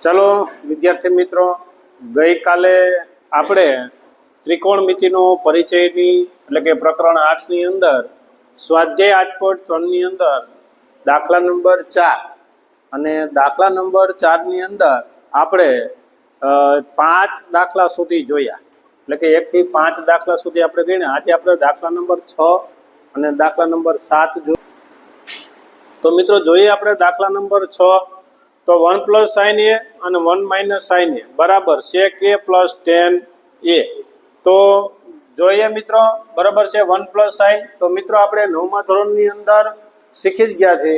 ચાલો વિદ્યાર્થી મિત્રો, ગઈકાલે આપણે ત્રિકોણમિતિનો પરિચયની એટલે કે પ્રકરણ 8 ની અંદર સ્વાધ્યાય 8.3 ની અંદર દાખલા નંબર 4 અને દાખલા નંબર 4 ની અંદર આપણે 5 દાખલા સુધી જોયા, એટલે કે 1 થી 5 દાખલા સુધી આપણે ગણ્યા. આજે આપણે દાખલા નંબર 6 અને દાખલા નંબર 7 જોઈએ. તો મિત્રો જોઈએ આપણે દાખલા નંબર 6. તો 1 + sin a અને 1 - sin a બરાબર sec a + tan a. તો જોઈએ મિત્રો, બરાબર છે 1 + sin. તો મિત્રો આપણે 9મા ધોરણની અંદર શીખી જ ગયા છે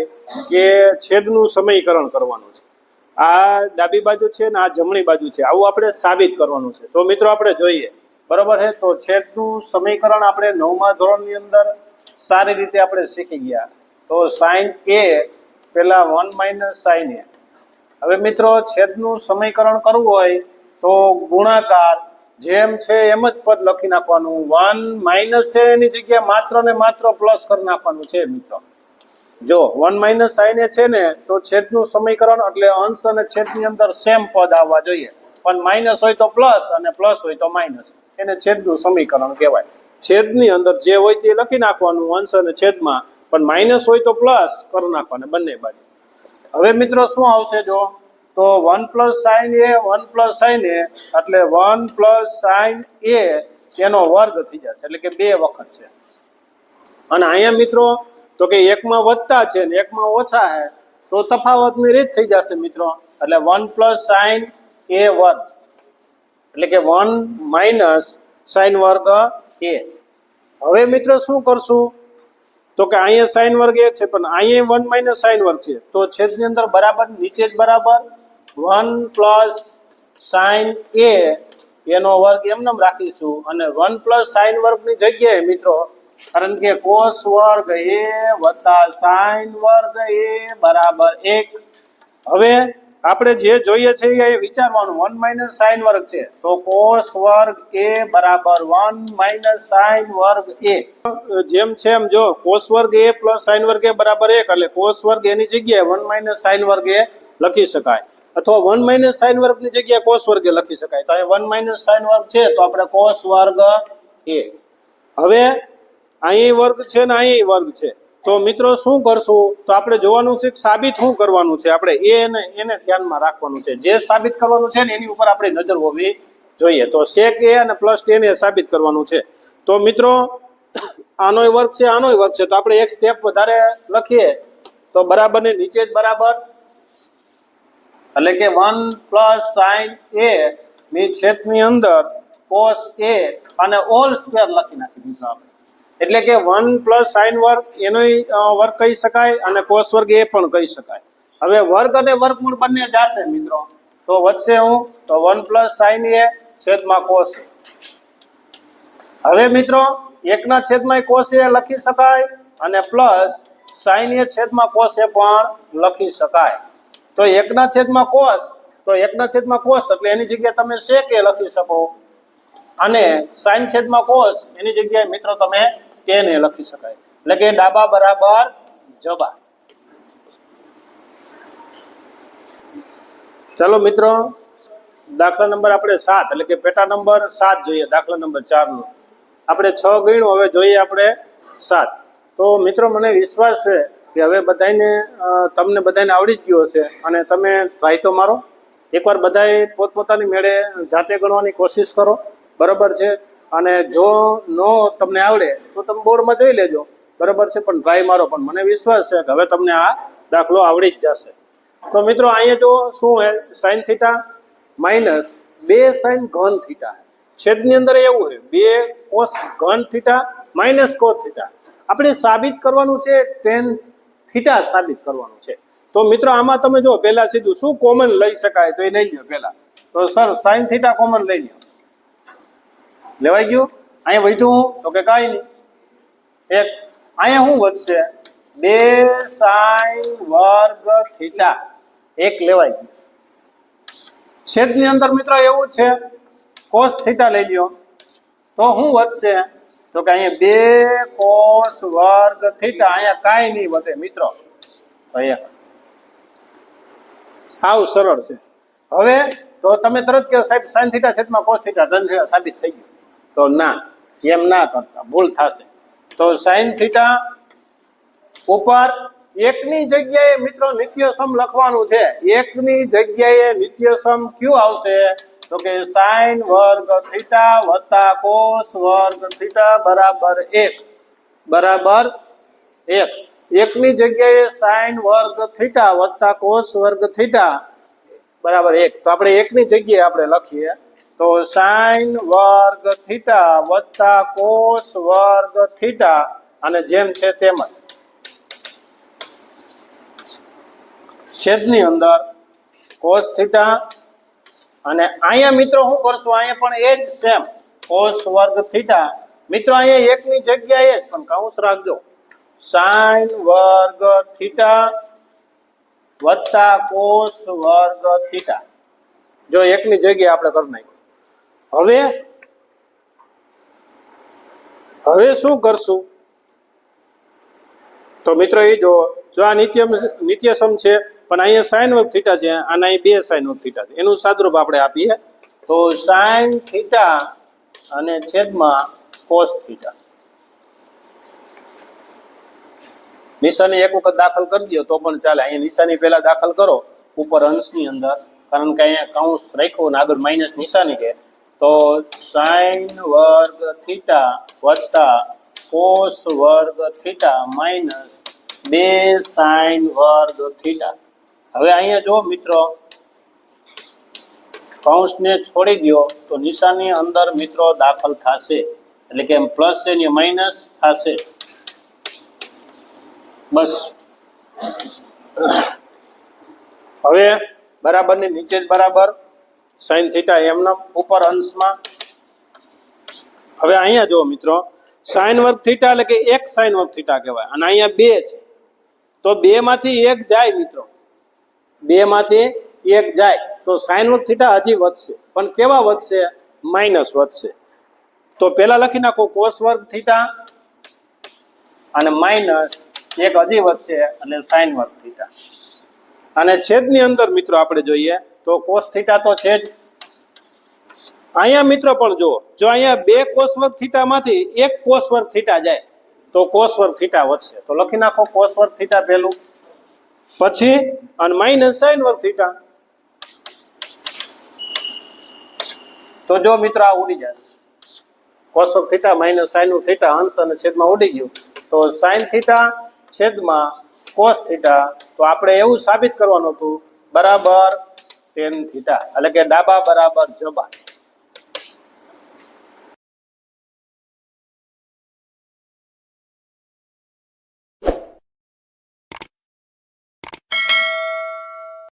કે છેદનું સમીકરણ કરવાનું છે. આ ડાબી બાજુ છે ને આ જમણી બાજુ છે, આવું આપણે સાબિત કરવાનું છે. તો મિત્રો આપણે જોઈએ, બરાબર છે. તો છેદનું સમીકરણ આપણે 9મા ધોરણની અંદર સારી રીતે આપણે શીખી ગયા. તો sin a પેલા 1 - sin a. હવે મિત્રો છેદનું સમીકરણ કરવું હોય તો ગુણાકાર જેમ છે એમ જ પદ લખી નાખવાનું. 1 - a ની જગ્યાએ માત્ર ને માત્ર પ્લસ કરી નાખવાનું છે મિત્રો. જો 1 - sin a છે ને, તો છેદનું સમીકરણ એટલે અંશ અને છેદની અંદર સેમ પદ આવવા જોઈએ, પણ માઇનસ હોય તો પ્લસ અને પ્લસ હોય તો માઇનસ, એને છેદનું સમીકરણ કહેવાય. છેદની અંદર જે હોય તે લખી નાખવાનું અંશ અને છેદમાં, પણ માઇનસ હોય તો પ્લસ કરી નાખવાના બંને બાજુ. હવે મિત્રો શું આવશે, જો તો 1 + sin a 1 + sin a એટલે 1 + sin a એનો વર્ગ થઈ જશે, એટલે કે 2 વખત છે. અને અહીંયા મિત્રો તો કે એકમાં વધતા છે ને એકમાં ઓછા છે, તો તફાવતની રીત થઈ જશે મિત્રો. એટલે 1 + sin a વર્ગ એટલે કે 1 - sin વર્ગ a. હવે મિત્રો શું કરશું, તો કે અહીંયા sin વર્ગ એ છે, પણ અહીંયા 1 - sin વર્ગ છે. તો છેદની અંદર બરાબર નીચે જ બરાબર 1 + sin a એનો વર્ગ એમને રાખીશું, અને 1 + sin વર્ગની જગ્યાએ મિત્રો, કારણ કે cos વર્ગ a + sin વર્ગ a બરાબર 1. હવે આપણે જે જોઈએ છે એ વિચારવાનું. 1 - sin વર્ગ છે તો cos વર્ગ a બરાબર 1 - sin વર્ગ a. જેમ છે એમ જો, cos વર્ગ a + sin વર્ગ a બરાબર 1, એટલે cos વર્ગ એની જગ્યાએ 1 - sin વર્ગ a લખી શકાય, અથવા 1 - sin વર્ગની જગ્યાએ cos વર્ગ a લખી શકાય. તો અહીં 1 - sin વર્ગ છે તો આપણે cos વર્ગ a. હવે અહીં વર્ગ છે ને અહીં વર્ગ છે, તો મિત્રો શું કરશું, તો આપણે જોવાનું છે સાબિત શું કરવાનું છે. આપણે એને ધ્યાનમાં રાખવાનું છે. જે સાબિત કરવાનું છે ને એની ઉપર આપણી નજર હોવી જોઈએ. તો sec a અને +tan a સાબિત કરવાનું છે. તો મિત્રો આનોય વર્ગ છે આનોય વર્ગ છે, તો આપણે એક સ્ટેપ વધારે લખીએ તો બરાબર ને નીચે જ બરાબર, એટલે કે 1 + sin a ની છેદની અંદર cos a અને હોલ સ્ક્વેર લખી નાખી મિત્રો આપણે. એટલે કે 1 + sin વર્ગ એનોય વર્ગ કહી શકાય અને cos વર્ગ એ પણ કહી શકાય. હવે વર્ગ અને વર્ગમૂળ બંને જાશે મિત્રો, તો વધશે હું તો 1 + sin a છેદમાં cos a. હવે મિત્રો 1/છેદમાં cos a લખી શકાય અને પ્લસ sin a છેદમાં cos a પણ લખી શકાય. તો 1/છેદમાં cos, તો 1/છેદમાં cos એટલે એની જગ્યાએ તમે sec a લખી શકો, અને sin છેદમાં cos એની જગ્યાએ મિત્રો તમે tan a લખી શકાય. એટલે કે ડાબા બરાબર જબા. ચાલો મિત્રો દાખલા નંબર આપણે 7 એટલે કે પેટા નંબર 7 જોઈએ. દાખલા નંબર 4 નો આપણે 6 ગણ્યું, હવે જોઈએ આપણે 7. તો મિત્રો મને વિશ્વાસ છે કે હવે બધાને તમને બધાને આવડી જ ગયું હશે, અને તમે ટ્રાય તો મારો. એકવાર બધાએ પોતપોતાની મેળે જાતે ગણવાની કોશિશ કરો, બરાબર છે. અને જો નો તમને આવડે તો તમે બોર્ડમાં જોઈ લેજો, બરાબર છે, પણ ટ્રાય મારો. પણ મને વિશ્વાસ છે કે હવે તમને આ દાખલો આવડી જ જશે. તો મિત્રો અહીંયા જો શું હે, sin θ - 2 sin ઘન θ. છેદની અંદર એવું છે 2 cos ઘન θ - cos θ. આપણે સાબિત કરવાનું છે tan θ સાબિત કરવાનું છે. તો મિત્રો આમાં તમે જો પહેલા સીધું શું કોમન લઈ શકાય તો એ લઈ લ્યો પહેલા. તો સર sin θ કોમન લઈ લ્યો. લેવાઈ ગયું? અહીંયા વધ્યું તો કે કાંઈ નહીં, એક અહીંયા શું વધશે 2 sin વર્ગ θ, એક લેવાઈ ગયું. છેદની અંદર મિત્રો એવું છે cos θ લઈ લ્યો, તો શું વધશે, તો કે અહીંયા 2 cos વર્ગ θ. અહીંયા કાંઈ નહીં વધે મિત્રો, તો એક. સાવ સરળ છે. હવે તો તમે તરત કહો સાહેબ સાઈન થીટા છેદમાં કોસ થીટા tan થીટા સાબિત થઈ ગયું. તો ના, એમ ના કરતા, ભૂલ થશે. તો સાઈન થીટા ઉપર એકની જગ્યાએ મિત્રો નિત્યસમ લખવાનું છે. એકની જગ્યાએ નિત્યસમ કયું આવશે? તો કે સાઈન વર્ગ થીટા વત્તા કોસ વર્ગ થીટા બરાબર 1 બરાબર 1. એકની જગ્યાએ સાઈન વર્ગ થીટા વત્તા કોસ વર્ગ થીટા બરાબર 1. તો આપણે એકની જગ્યાએ આપણે લખીએ તો સાઈન વર્ગ થીટા વત્તા કોસ વર્ગ થીટા અને જેમ છે તેમ જ છેદની અંદર કોસ થીટા અને અહીંયા મિત્રો શું કરશું? અહીંયા પણ એ જ સેમ કોસ વર્ગ થીટા. મિત્રો અહીંયા એકની જગ્યાએ જ પણ કૌંસ રાખજો, સાઈન વર્ગ થીટા વત્તા કોસ વર્ગ થીટા. જો એકની જગ્યાએ આપણે કરી નાખ્યું. હવે શું કરશું? તો મિત્રો એ જો આ નિત્યસમ છે પણ અહીંયા સાઈન વર્ગ થીટા છે અને અહીં 2 સાઈન વર્ગ થીટા છે. એનું સાદરૂપ આપણે આપીએ તો સાઈન થીટા અને છેદમાં કોસ થીટા. નિશાની એક વખત દાખલ કરી દો તો પણ ચાલે. અહીંયા નિશાની પહેલા દાખલ કરો ઉપર અંશની અંદર, કારણ કે અહીંયા કૌંસ રાખ્યો અને આગળ માઇનસ નિશાની છે. તો સાઈન વર્ગ થીટા વત્તા કોસ વર્ગ થીટા માઇનસ 2 સાઈન વર્ગ થીટા. હવે અહીંયા જો મિત્રો કૌંસને છોડી દો તો નિશાની અંદર મિત્રો દાખલ થશે, એટલે કે પ્લસ છે ને માઇનસ થશે. બસ હવે બરાબર ને નીચે જ બરાબર સાઈન થીટા એમના ઉપર અંશમાં. હવે અહીંયા જો મિત્રો સાઈન વર્ગ થીટા એટલે કે 1 સાઈન વર્ગ થીટા કહેવાય અને અહીંયા 2 છે. તો 2 માંથી 1 જાય મિત્રો, 2 માંથી 1 જાય તો સાઈન વર્ગ થીટા હજી વધશે, પણ કેવા વધશે? માઇનસ વધશે. તો પેલા લખી નાખો કોસ વર્ગ થીટા અને માઇનસ 1 હજી વધશે એટલે સાઈન વર્ગ થીટા. અને છેદની અંદર મિત્રો આપણે જોઈએ તો કોસ થીટા તો છે જ. અહીંયા મિત્રો પણ જો અહીંયા 2 કોસ વર્ગ થીટા માંથી 1 કોસ વર્ગ થીટા જાય તો કોસ વર્ગ થીટા વધશે. તો લખી નાખો કોસ વર્ગ થીટા પહેલું, પછી અને માઇનસ સાઈન વર્ગ થીટા. તો જો મિત્રો આ ઉડી જશે, કોસ વર્ગ થીટા માઇનસ સાઈન વર્ગ થીટા અંશ અને છેદમાં ઉડી ગયું. તો સાઈન થીટા છેદમાં કોસ થીટા. તો આપણે એવું સાબિત કરવાનું હતું બરાબર tan થીટા, એટલે કે ડાબા બરાબર જબા.